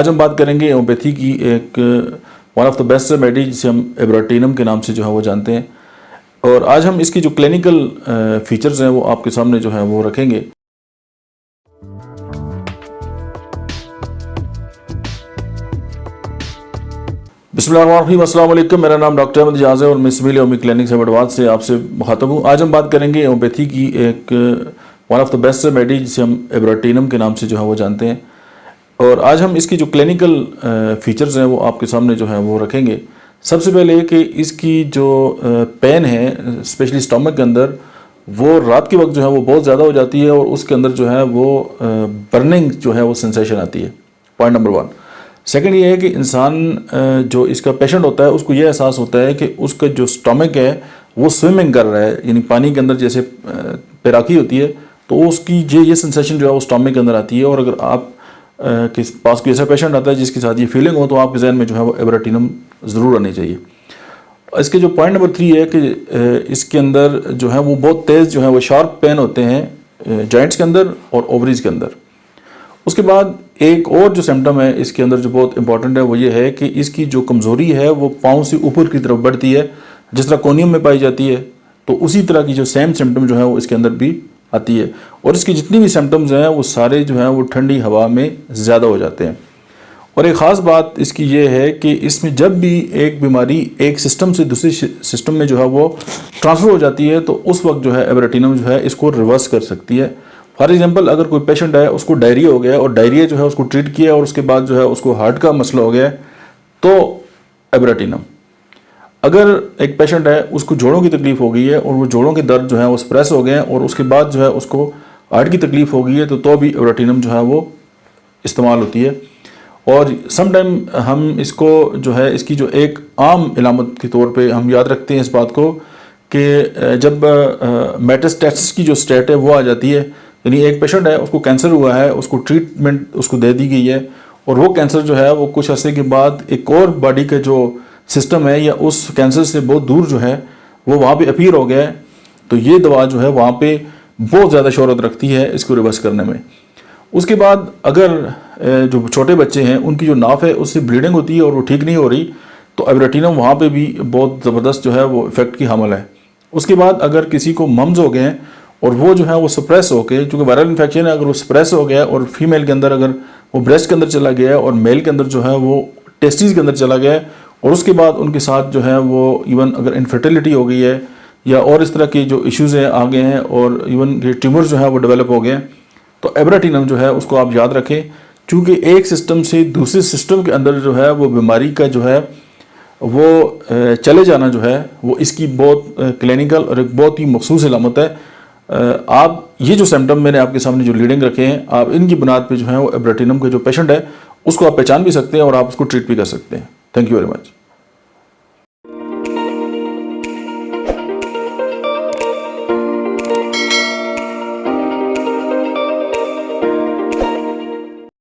आज हम बात करेंगे होम्योपैथी की एक one of the best remedy जिसे हम एब्राटीनम के नाम से जो है वो जानते हैं। और आज हम इसकी जो क्लिनिकल फीचर्स हैं वो आपके सामने जो है वो रखेंगे। बिस्मिल्लाहिर्रहमानिर्रहीम, अस्सलाम वालेकुम। मेरा नाम डॉक्टर अहमद एजाज है और मैं सिविल होम्यो क्लिनिक हैदराबाद से आपसे मुखातब हूँ। आज हम बात करेंगे होम्योपैथी की एक one of the best remedy जिसे हम एब्राटीनम के नाम से जो है वो जानते हैं। और आज हम इसकी जो क्लिनिकल फीचर्स हैं वो आपके सामने जो है वो रखेंगे। सबसे पहले कि इसकी जो पेन है स्पेशली स्टमक के अंदर, वो रात के वक्त जो है वो बहुत ज़्यादा हो जाती है और उसके अंदर जो है वो बर्निंग जो है वो सेंसेशन आती है। Point number 1। सेकंड ये है कि इंसान जो इसका पेशेंट होता है उसको ये एहसास होता है कि उसका जो स्टमक है वो स्विमिंग कर रहा है, यानी पानी के अंदर जैसे तैराकी होती है, तो उसकी ये सेंसेशन जो है वो स्टमक के अंदर आती है। और अगर आप के पास कोई ऐसा पेशेंट आता है जिसके साथ ये फीलिंग हो तो आपके जहन में जो है वो एब्राटीनम ज़रूर आनी चाहिए। इसके जो पॉइंट नंबर 3 है कि इसके अंदर जो है वो बहुत तेज़ जो है वो शार्प पेन होते हैं जॉइंट्स के अंदर और ओवरीज के अंदर। उसके बाद एक और जो सिम्टम है इसके अंदर जो बहुत इंपॉर्टेंट है वो ये है कि इसकी जो कमज़ोरी है वो पाँव से ऊपर की तरफ बढ़ती है, जिस तरह कोनियम में पाई जाती है, तो उसी तरह की जो सेम सिम्टम जो है वो इसके अंदर भी आती है। और इसकी जितनी भी सिम्टम्स हैं वो सारे जो हैं वो ठंडी हवा में ज़्यादा हो जाते हैं। और एक ख़ास बात इसकी ये है कि इसमें जब भी एक बीमारी एक सिस्टम से दूसरे सिस्टम में जो है वो ट्रांसफ़र हो जाती है तो उस वक्त जो है एब्राटीनम जो है इसको रिवर्स कर सकती है। फॉर एग्जांपल, अगर कोई पेशेंट है उसको डायरिया हो गया और डायरिया जो है उसको ट्रीट किया और उसके बाद जो है उसको हार्ट का मसला हो गया तो एब्राटीनम। अगर एक पेशेंट है उसको जोड़ों की तकलीफ हो गई है और वो जोड़ों के दर्द जो है वो स्प्रेस हो गए हैं और उसके बाद जो है उसको हार्ट की तकलीफ हो गई है तो भी एब्राटीनम जो है वो इस्तेमाल होती है। और समटाइम हम इसको जो है इसकी जो एक आम इलामत के तौर पे हम याद रखते हैं इस बात को कि जब मेटास्टेसिस की जो स्टेट है वो आ जाती है, यानी एक पेशेंट है उसको कैंसर हुआ है, उसको ट्रीटमेंट उसको दे दी गई है और वो कैंसर जो है वो कुछ अर्से के बाद एक और बॉडी का जो सिस्टम है या उस कैंसर से बहुत दूर जो है वो वहाँ पे अपीयर हो गया है, तो ये दवा जो है वहाँ पे बहुत ज़्यादा शोहरत रखती है इसको रिवर्स करने में। उसके बाद अगर जो छोटे बच्चे हैं उनकी जो नाफ है उससे ब्लीडिंग होती है और वो ठीक नहीं हो रही तो एब्राटीनम वहाँ पे भी बहुत ज़बरदस्त जो है वो इफ़ेक्ट की हामिल है। उसके बाद अगर किसी को मम्स हो गए हैं और वो जो है वो सप्रेस हो गए, चूँकि वायरल इन्फेक्शन है, अगर वो सप्रेस हो गया और फीमेल के अंदर अगर वो ब्रेस्ट के अंदर चला गया है और मेल के अंदर जो है वो टेस्टिस के अंदर चला गया है और उसके बाद उनके साथ जो है वो इवन अगर इनफर्टिलिटी हो गई है या और इस तरह के जो इश्यूज़ हैं आ गए हैं और इवन ये ट्यूमर जो है वो डेवलप हो गए हैं, तो एब्राटीनम जो है उसको आप याद रखें। चूँकि एक सिस्टम से दूसरे सिस्टम के अंदर जो है वो बीमारी का जो है वो चले जाना जो है वो इसकी बहुत क्लिनिकल और एक बहुत ही मखसूस इलामत है। आप ये जो सिम्टम मैंने आपके सामने जो लीडिंग रखे हैं, आप इनकी बुनियाद पे जो है वो एब्राटीनम के जो पेशेंट है उसको आप पहचान भी सकते हैं और आप उसको ट्रीट भी कर सकते हैं। Thank you very much.